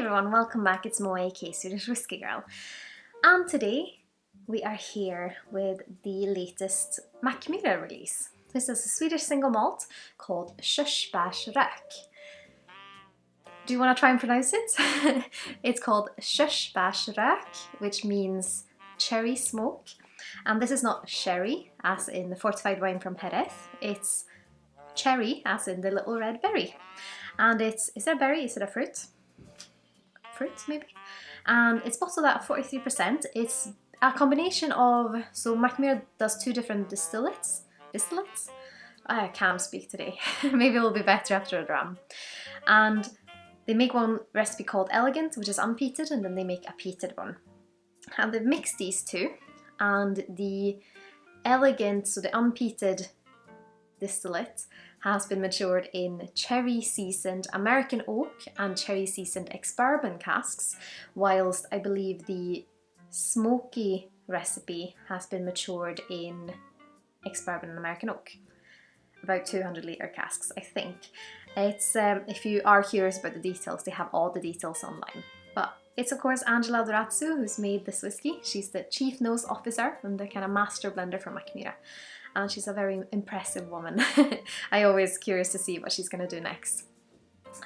everyone, welcome back. It's Moa, aka Swedish Whiskey Girl, and today we are here with the latest Mackmyra release. This is a Swedish single malt called Körsbärsrök. Do you want to try and pronounce it? It's called Körsbärsrök, which means cherry smoke. And this is not sherry, as in the fortified wine from Jerez. It's cherry, as in the little red berry. And is it a berry? Is it a fruit? Fruit, maybe? And it's bottled at 43%. It's a combination of, so Mackmyra does two different distillates? I can't speak today. Maybe it'll be better after a dram. And they make one recipe called Elegant, which is unpeated, and then they make a peated one. And they've mixed these two, and the Elegant, so the unpeated distillate, has been matured in cherry seasoned American oak and cherry seasoned ex-bourbon casks, whilst I believe the smoky recipe has been matured in ex-bourbon and American oak. About 200-litre casks, I think. It's if you are curious about the details, they have all the details online. But it's of course Angela Dorazzo who's made this whiskey. She's the chief nose officer and the kind of master blender for Mackmyra. And she's a very impressive woman. I'm always curious to see what she's going to do next.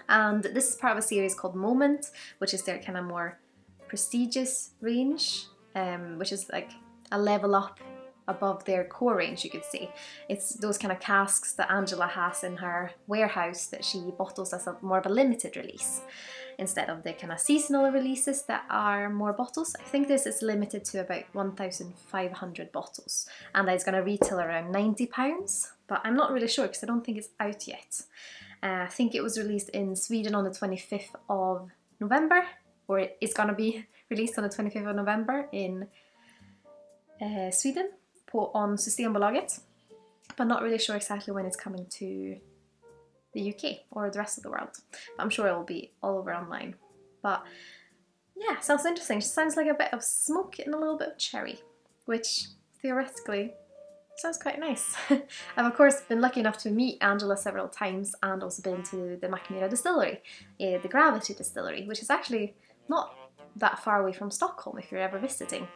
And this is part of a series called Moment, which is their kind of more prestigious range, which is like a level up above their core range, you could say. It's those kind of casks that Angela has in her warehouse that she bottles as more of a limited release, instead of the kind of seasonal releases that are more bottles. I think this is limited to about 1,500 bottles, and it's going to retail around £90, but I'm not really sure because I don't think it's out yet. I think it was released in Sweden on the 25th of November, or it's going to be released on the 25th of November in Sweden on Systembolaget, but not really sure exactly when it's coming to the UK or the rest of the world. But I'm sure it will be all over online. But yeah, sounds interesting. It sounds like a bit of smoke and a little bit of cherry, which theoretically sounds quite nice. I've of course been lucky enough to meet Angela several times and also been to the Mackmyra distillery, the Gravity distillery, which is actually not that far away from Stockholm if you're ever visiting.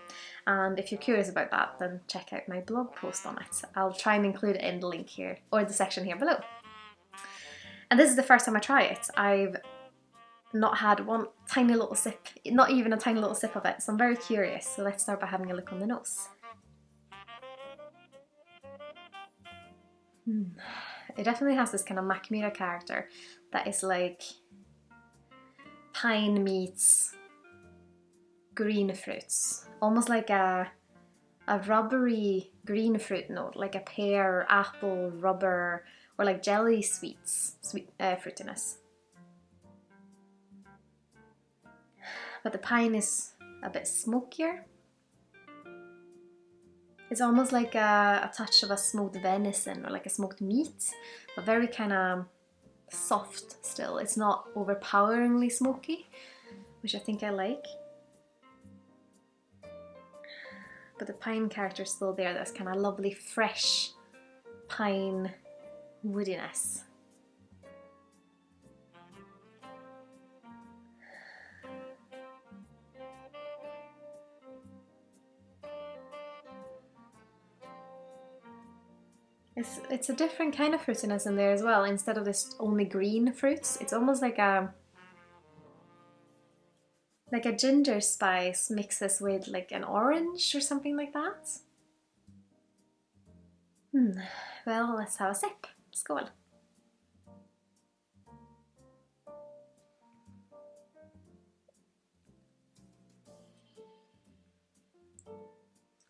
And if you're curious about that, then check out my blog post on it. I'll try and include it in the link here, or the section here below. And this is the first time I try it. I've not had one tiny little sip, not even a tiny little sip of it, so I'm very curious. So let's start by having a look on the nose. It definitely has this kind of Mackmyra character that is like pine meets green fruits, almost like a rubbery green fruit note, like a pear, apple, rubber, or like jelly sweet fruitiness. But the pine is a bit smokier. It's almost like a touch of a smoked venison or like a smoked meat, but very kind of soft still. It's not overpoweringly smoky, which I think I like. But the pine character is still there, that's kind of lovely fresh pine woodiness. It's a different kind of fruitiness in there as well. Instead of this only green fruits, it's almost like a ginger spice mixes with like an orange or something like that. Well, let's have a sip. Skål!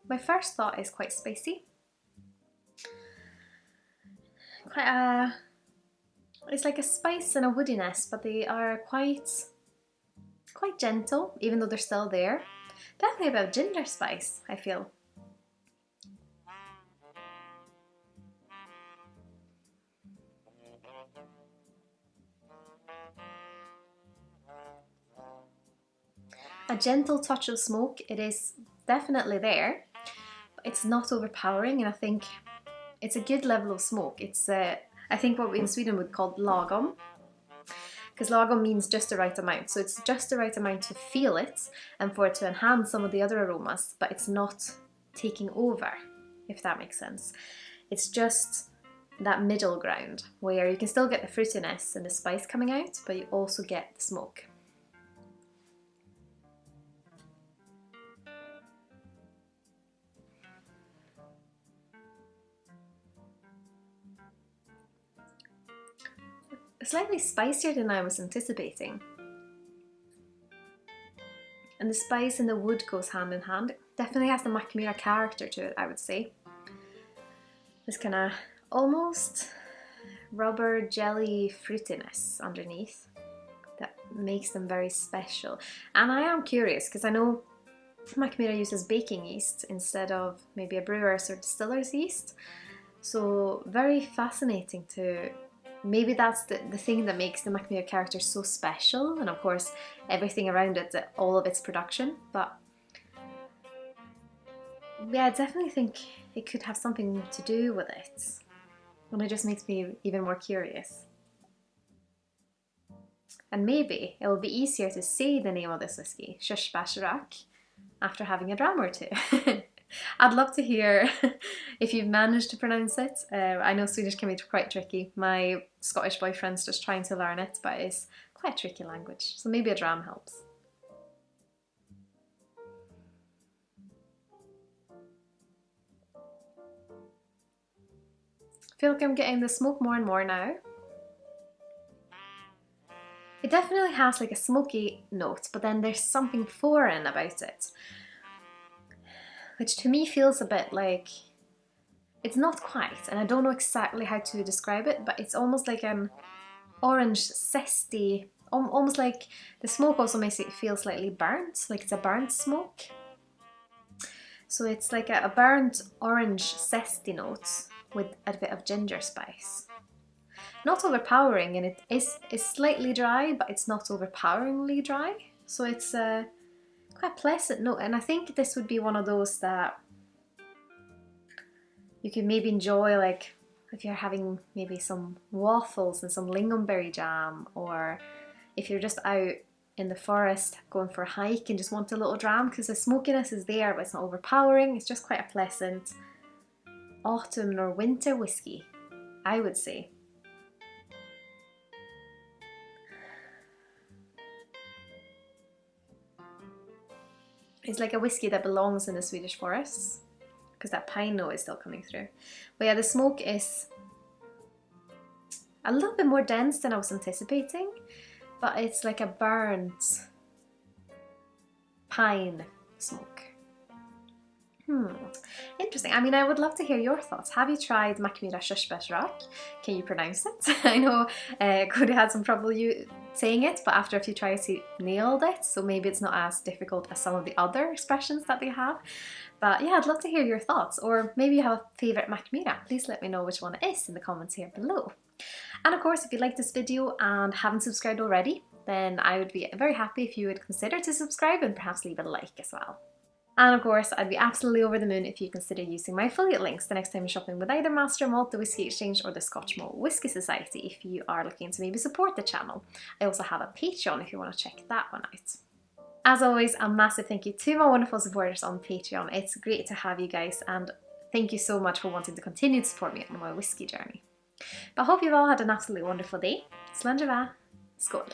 My first thought is quite spicy. It's like a spice and a woodiness, but they are quite gentle, even though they're still there. Definitely about ginger spice, I feel. A gentle touch of smoke, it is definitely there, but it's not overpowering, and I think it's a good level of smoke. It's I think what we in Sweden would call lagom, because lagom means just the right amount. So it's just the right amount to feel it and for it to enhance some of the other aromas, but it's not taking over, if that makes sense. It's just that middle ground where you can still get the fruitiness and the spice coming out, but you also get the smoke. Slightly spicier than I was anticipating. And the spice and the wood goes hand in hand. It definitely has the Mackmyra character to it, I would say. This kind of almost rubber jelly fruitiness underneath that makes them very special. And I am curious because I know Mackmyra uses baking yeast instead of maybe a brewer's or distiller's yeast. So very fascinating to, maybe that's the thing that makes the Mackmyra character so special, and of course everything around it, all of its production. But yeah, I definitely think it could have something to do with it, and it just makes me even more curious. And maybe it will be easier to say the name of this whiskey, Körsbärsrök, after having a dram or two. I'd love to hear if you've managed to pronounce it. I know Swedish can be quite tricky. My Scottish boyfriend's just trying to learn it, but it's quite a tricky language, so maybe a dram helps. I feel like I'm getting the smoke more and more now. It definitely has like a smoky note, but then there's something foreign about it, which to me feels a bit like, it's not quite, and I don't know exactly how to describe it, but it's almost like an orange zesty, almost like the smoke also makes it feel slightly burnt, like it's a burnt smoke. So it's like a burnt orange zesty note with a bit of ginger spice. Not overpowering, and it is slightly dry, but it's not overpoweringly dry. So it's quite pleasant note, and I think this would be one of those that you could maybe enjoy, like if you're having maybe some waffles and some lingonberry jam, or if you're just out in the forest going for a hike and just want a little dram, because the smokiness is there but it's not overpowering. It's just quite a pleasant autumn or winter whiskey, I would say. It's like a whiskey that belongs in the Swedish forests, because that pine note is still coming through. But yeah, the smoke is a little bit more dense than I was anticipating, but it's like a burnt pine smoke. Interesting. I mean, I would love to hear your thoughts. Have you tried Mackmyra Körsbärsrök? Can you pronounce it? I know Cody had some trouble saying it, but after a few tries he nailed it, so maybe it's not as difficult as some of the other expressions that they have. But yeah, I'd love to hear your thoughts, or maybe you have a favourite Mackmyra. Please let me know which one it is in the comments here below. And of course, if you like this video and haven't subscribed already, then I would be very happy if you would consider to subscribe and perhaps leave a like as well. And of course, I'd be absolutely over the moon if you consider using my affiliate links the next time you're shopping with either Master Malt, the Whisky Exchange, or the Scotch Malt Whisky Society if you are looking to maybe support the channel. I also have a Patreon if you want to check that one out. As always, a massive thank you to my wonderful supporters on Patreon. It's great to have you guys, and thank you so much for wanting to continue to support me on my whisky journey. But I hope you've all had an absolutely wonderful day. Sláinte Skål!